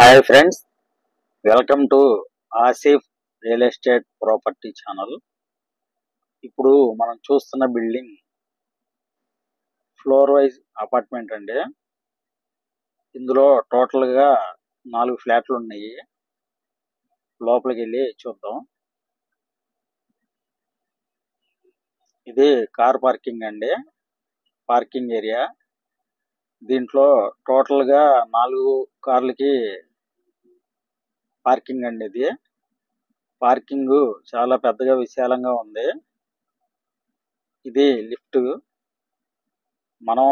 Hi friends, welcome to Asif real estate property channel. ఇప్పుడు మనం చూస్తున్న బిల్డింగ్ ఫ్లోర్ వైజ్ అపార్ట్మెంట్ అండి. ఇందులో టోటల్గా 4 ఫ్లాట్లు ఉన్నాయి. లోపలికి వెళ్ళి చూద్దాం. ఇది కార్ పార్కింగ్ అండి, పార్కింగ్ ఏరియా. దీంట్లో టోటల్గా 4 కార్లకి పార్కింగ్ అండి. ఇది పార్కింగ్ చాలా పెద్దగా విశాలంగా ఉంది. ఇది లిఫ్ట్. మనం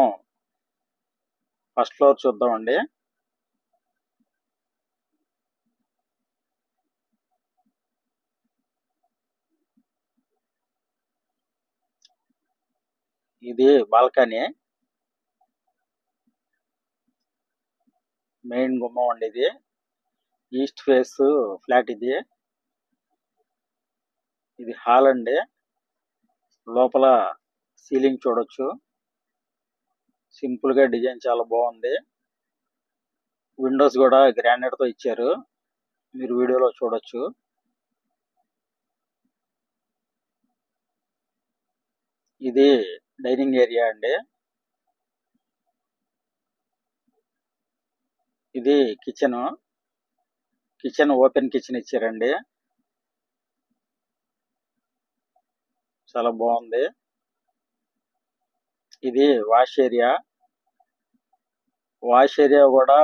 ఫస్ట్ ఫ్లోర్ చూద్దామండి. ఇది బాల్కనీ, మెయిన్ గుమ్మం అండి. ఇది ఈస్ట్ ఫేస్ ఫ్లాట్. ఇది హాల్ అండి. లోపల సీలింగ్ చూడొచ్చు, సింపుల్ గా డిజైన్ చాలా బాగుంది. విండోస్ కూడా గ్రానైట్ తో ఇచ్చారు, మీరు వీడియోలో చూడొచ్చు. ఇది డైనింగ్ ఏరియా అండి. ఇది కిచెన్ ఓపెన్ కిచెన్ ఇచ్చారండి, చాలా బాగుంది. ఇది వాష్ ఏరియా. వాష్ ఏరియా కూడా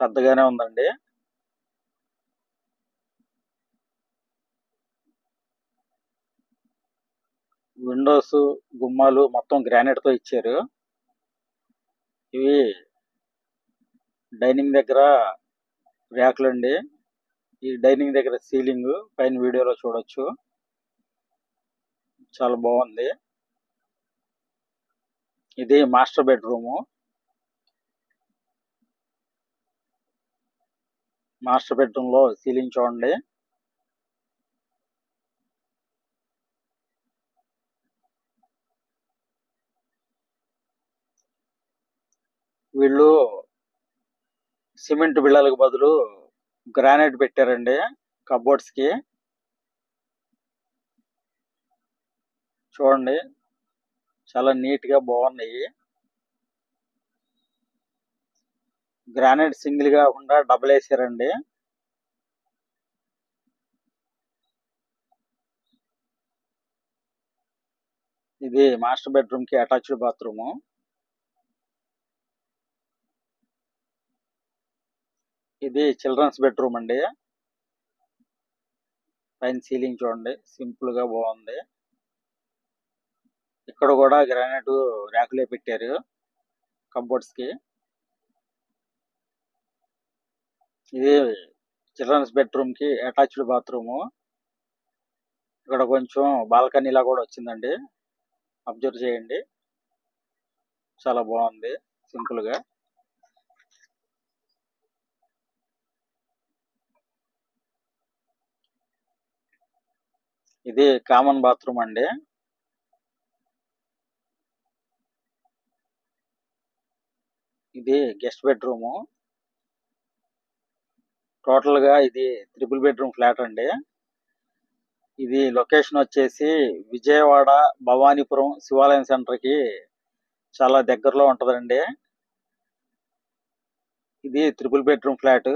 పెద్దగానే ఉందండి. విండోస్ గుమ్మాలు మొత్తం గ్రానైట్ తో ఇచ్చారు. ఇవి డైనింగ్ దగ్గర ర్యాకులు అండి. ఈ డైనింగ్ దగ్గర సీలింగ్ పైన వీడియోలో చూడొచ్చు, చాలా బాగుంది. ఇది మాస్టర్ బెడ్రూమ్. మాస్టర్ బెడ్రూమ్ లో సీలింగ్ చూడండి. వీళ్ళు సిమెంట్ బిళ్ళలకు బదులు గ్రానైట్ పెట్టారండి కబోర్డ్స్ కి. చూడండి, చాలా నీట్ గా బాగున్నాయి. గ్రానైట్ సింగిల్ కాకుండా డబుల్ వేసారండి. ఇది మాస్టర్ బెడ్రూమ్ కి అటాచ్డ్ బాత్రూమ్. ఇది చిల్డ్రన్స్ బెడ్రూమ్ అండి. పైన సీలింగ్ చూడండి, సింపుల్ గా బాగుంది. ఇక్కడ కూడా గ్రానైట్ ర్యాకులే పెట్టారు కబోర్డ్స్ కి. ఇది చిల్డ్రన్స్ బెడ్రూమ్ కి అటాచ్డ్ బాత్రూమ్. ఇక్కడ కొంచెం బాల్కనీలా కూడా వచ్చిందండి, అబ్జర్వ్ చేయండి. చాలా బాగుంది సింపుల్ గా. ఇది కామన్ బాత్రూమ్ అండి. ఇది గెస్ట్ బెడ్రూమ్. టోటల్ గా ఇది 3 బెడ్రూమ్ ఫ్లాట్ అండి. ఇది లొకేషన్ వచ్చేసి విజయవాడ భవానీపురం శివాలయం సెంటర్ కి చాలా దగ్గరలో ఉంటదండి. ఇది 3 బెడ్రూమ్ ఫ్లాట్.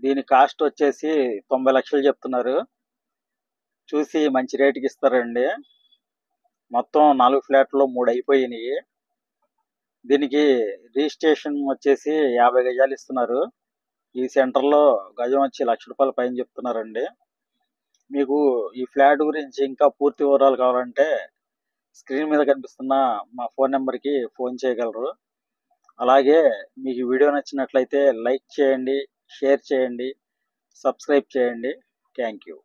దీని కాస్ట్ వచ్చేసి 90 లక్షలు చెప్తున్నారు. చూసి మంచి రేటుకి ఇస్తారండి. మొత్తం 4 ఫ్లాట్లో 3 అయిపోయినాయి. దీనికి రిజిస్ట్రేషన్ వచ్చేసి 50 గజాలు ఇస్తున్నారు. ఈ సెంటర్ లో గజం వచ్చి ₹1,00,000 పైన చెప్తున్నారండి. మీకు ఈ ఫ్లాట్ గురించి ఇంకా పూర్తి వివరాలు కావాలంటే స్క్రీన్ మీద కనిపిస్తున్న మా ఫోన్ నెంబర్ కి ఫోన్ చేయగలరు. అలాగే మీకు వీడియో నచ్చినట్లయితే లైక్ చేయండి, షేర్ చేయండి, సబ్స్క్రైబ్ చేయండి. Thank you.